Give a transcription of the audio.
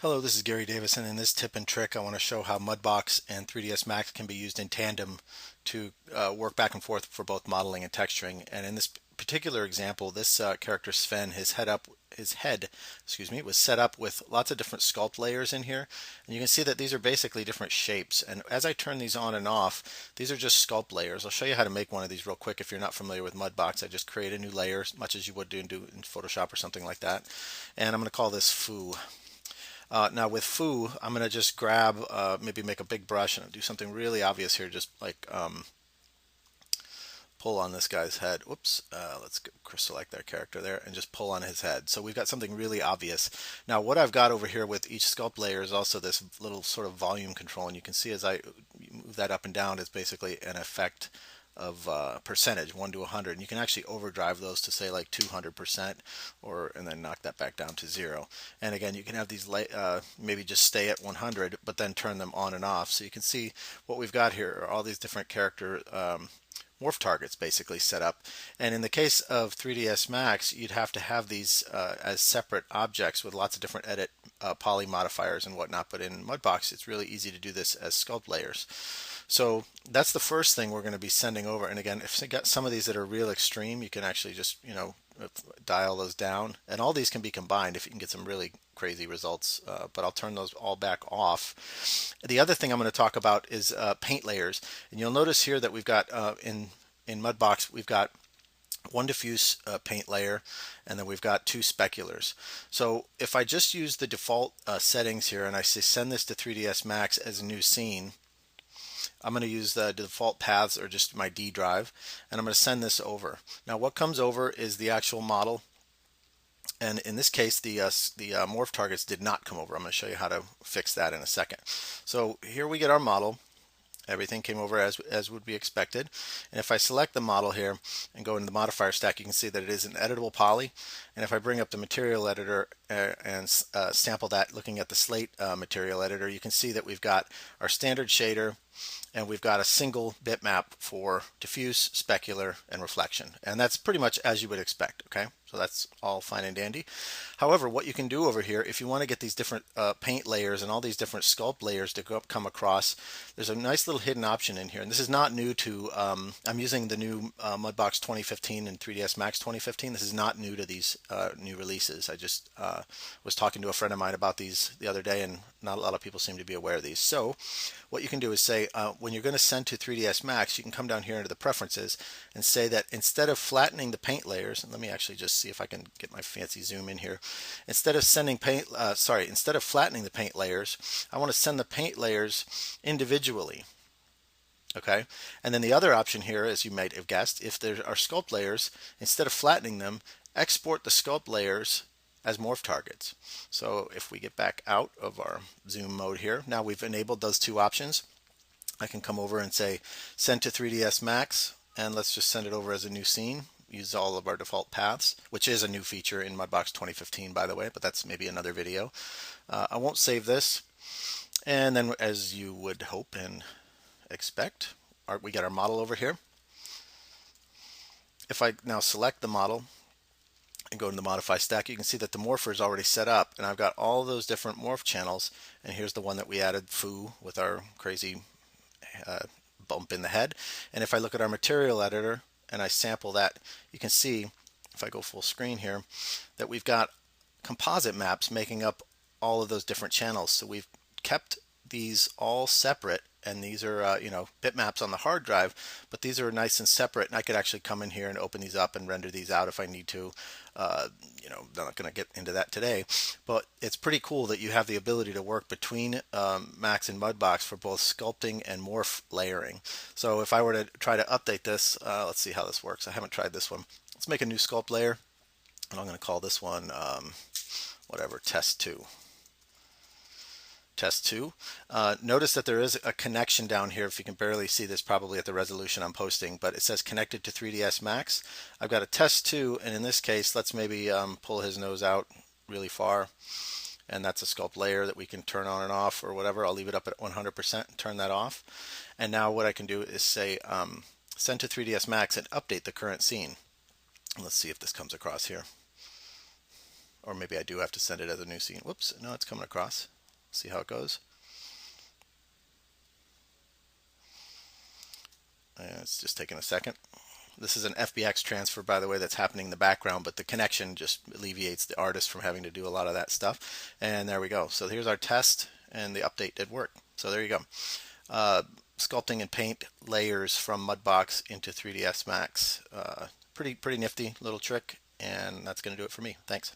Hello, this is Gary Davis, and in this tip and trick I want to show how Mudbox and 3ds Max can be used in tandem to work back and forth for both modeling and texturing. And in this particular example, this character Sven, his head, excuse me, was set up with lots of different sculpt layers in here. And you can see that these are basically different shapes. And as I turn these on and off, these are just sculpt layers. I'll show you how to make one of these real quick if you're not familiar with Mudbox. I just create a new layer, much as you would do in Photoshop or something like that. And I'm going to call this Foo. Now with Foo, I'm going to just grab, maybe make a big brush and do something really obvious here, just like pull on this guy's head. Whoops, let's select that character there and just pull on his head. So we've got something really obvious. Now what I've got over here with each sculpt layer is also this little sort of volume control, and you can see as I move that up and down, it's basically an effect of percentage, 1 to 100, and you can actually overdrive those to say like 200%, or and then knock that back down to 0. And again, you can have these maybe just stay at 100 but then turn them on and off. So you can see what we've got here are all these different character morph targets basically set up. And in the case of 3ds Max, you'd have to have these as separate objects with lots of different edit poly modifiers and whatnot, but in Mudbox it's really easy to do this as sculpt layers. So that's the first thing we're going to be sending over. And again, if you got some of these that are real extreme, you can actually just, dial those down. And all these can be combined if you can get some really crazy results, but I'll turn those all back off. The other thing I'm going to talk about is paint layers. And you'll notice here that we've got in Mudbox, we've got one diffuse paint layer, and then we've got two speculars. So if I just use the default settings here and I say send this to 3ds Max as a new scene, I'm going to use the default paths or just my D drive, and I'm going to send this over. Now what comes over is the actual model, and in this case the morph targets did not come over. I'm going to show you how to fix that in a second. So here we get our model. Everything came over as would be expected. And if I select the model here and go into the modifier stack, you can see that it is an editable poly. And if I bring up the material editor and sample that looking at the slate material editor, you can see that we've got our standard shader, and we've got a single bitmap for diffuse, specular, and reflection. And that's pretty much as you would expect, okay? So that's all fine and dandy. However, what you can do over here, if you want to get these different paint layers and all these different sculpt layers to come across, there's a nice little hidden option in here. And this is not new to, I'm using the new Mudbox 2015 and 3ds Max 2015. This is not new to these new releases. I just was talking to a friend of mine about these the other day, and not a lot of people seem to be aware of these. So what you can do is say, when you're going to send to 3ds Max, you can come down here into the preferences and say that instead of flattening the paint layers, and let me actually just see if I can get my fancy zoom in here. Instead of instead of flattening the paint layers, I want to send the paint layers individually. Okay, and then the other option here, as you might have guessed, if there are sculpt layers, instead of flattening them, export the sculpt layers as morph targets. So if we get back out of our zoom mode here, now we've enabled those two options. I can come over and say send to 3ds Max, and let's just send it over as a new scene. Use all of our default paths, which is a new feature in Mudbox 2015, by the way, but that's maybe another video. I won't save this. And then, as you would hope and expect, we get our model over here. If I now select the model and go to the modify stack, you can see that the morpher is already set up, and I've got all those different morph channels. And here's the one that we added, Foo, with our crazy bump in the head. And if I look at our material editor and I sample that, you can see, if I go full screen here, that we've got composite maps making up all of those different channels. So we've kept these all separate, and these are bitmaps on the hard drive, but these are nice and separate, and I could actually come in here and open these up and render these out if I need to. I'm not going to get into that today, but it's pretty cool that you have the ability to work between Max and Mudbox for both sculpting and morph layering. So if I were to try to update this, let's see how this works. I haven't tried this one. Let's make a new sculpt layer, and I'm going to call this one whatever, test 2. Test 2. Notice that there is a connection down here. If you can barely see this probably at the resolution I'm posting, but it says connected to 3ds Max. I've got a test 2, and in this case, let's maybe pull his nose out really far, and that's a sculpt layer that we can turn on and off or whatever. I'll leave it up at 100% and turn that off. And now what I can do is say send to 3ds Max and update the current scene. Let's see if this comes across here. Or maybe I do have to send it as a new scene. Whoops, no, it's coming across. See how it goes. And it's just taking a second. This is an FBX transfer, by the way, that's happening in the background, but the connection just alleviates the artist from having to do a lot of that stuff. And there we go. So here's our test, and the update did work. So there you go. Sculpting and paint layers from Mudbox into 3ds Max. Pretty nifty little trick, and that's going to do it for me. Thanks.